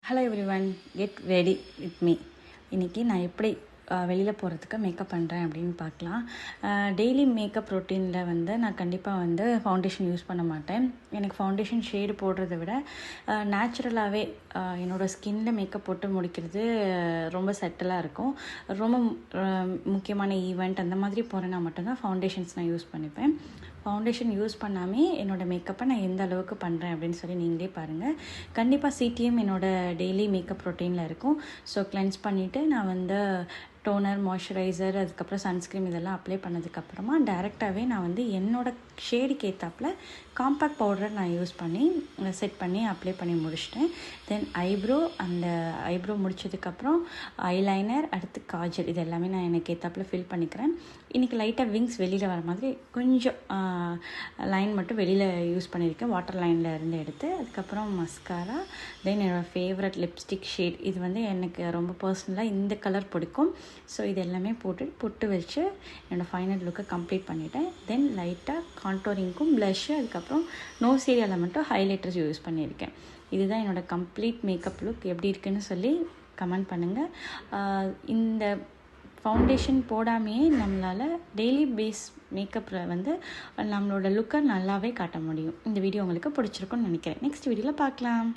Hello everyone, get ready with me. இன்றைக்கி நான் எப்படி வெளியில் போகிறதுக்கு மேக்கப் பண்ணுறேன் அப்படின்னு பார்க்கலாம். டெய்லி மேக்கப் ரொட்டீனில் நான் கண்டிப்பாக ஃபவுண்டேஷன் யூஸ் பண்ண மாட்டேன். எனக்கு ஃபவுண்டேஷன் ஷேடு போடுறத விட நேச்சுரலாகவே என்னோடய ஸ்கின்னில் மேக்கப் போட்டு முடிக்கிறது ரொம்ப செட்டிலாக இருக்கும். ரொம்ப முக்கியமான ஈவெண்ட் அந்த மாதிரி போகிறேன்னா மட்டும்தான் ஃபவுண்டேஷன்ஸ் நான் யூஸ் பண்ணிப்பேன். ஃபவுண்டேஷன் யூஸ் பண்ணாமே என்னோடய மேக்கப்பை நான் எந்த அளவுக்கு பண்ணுறேன் அப்படின்னு சொல்லி நீங்களே பாருங்கள். கண்டிப்பாக சிடிஎம் என்னோடய டெய்லி மேக்கப் ரொட்டீனில் இருக்கும். ஸோ கிளென்ஸ் பண்ணிவிட்டு நான் டோனர், மாய்ஸ்சரைசர், அதுக்கப்புறம் சன்ஸ்க்ரீம் இதெல்லாம் அப்ளை பண்ணதுக்கப்புறமா டேரெக்டாகவே நான் என்னோடய ஷேடுக்கு ஏற்றாப்புல காம்பேக்ட் பவுடர் நான் யூஸ் பண்ணி செட் பண்ணி அப்ளை பண்ணி முடிச்சிட்டேன். தென் அந்த ஐப்ரோ முடித்ததுக்கப்புறம் ஐலைனர், அடுத்து காஜல், இது எல்லாமே நான் எனக்கு ஏற்றாப்புல ஃபில் பண்ணிக்கிறேன். இன்றைக்கி லைட்டாக விங்ஸ் வெளியில் வர மாதிரி கொஞ்சம் லைன் மட்டும் வெளியில் யூஸ் பண்ணியிருக்கேன், வாட்டர் லைனில் இருந்து எடுத்து. அதுக்கப்புறம் மஸ்காரா, தென் என்னோடய ஃபேவரட் லிப்ஸ்டிக் ஷேட். இது எனக்கு ரொம்ப பர்சனலாக இந்த கலர் பிடிக்கும். ஸோ இது எல்லாமே பொட்டு வச்சு என்னோடய ஃபைனல் லுக்கை கம்ப்ளீட் பண்ணிவிட்டேன். தென் லைட்டாக கான்டோரிங்க்கும் ப்ளஷ்ஷு, அதுக்கப்புறம் நோஸ் ஏரியாவில் மட்டும் ஹைலைட்டர்ஸ் யூஸ் பண்ணியிருக்கேன். இதுதான் என்னோடய கம்ப்ளீட் மேக்கப் லுக். எப்படி இருக்குன்னு சொல்லி கமெண்ட் பண்ணுங்கள். இந்த ஃபவுண்டேஷன் போடாமையே நம்மளால் டெய்லி பேஸ் மேக்கப்பில் நம்மளோட லுக்கை நல்லாவே காட்ட முடியும். இந்த வீடியோ உங்களுக்கு பிடிச்சிருக்குன்னு நினைக்கிறேன். நெக்ஸ்ட் வீடியோவில் பார்க்கலாம்.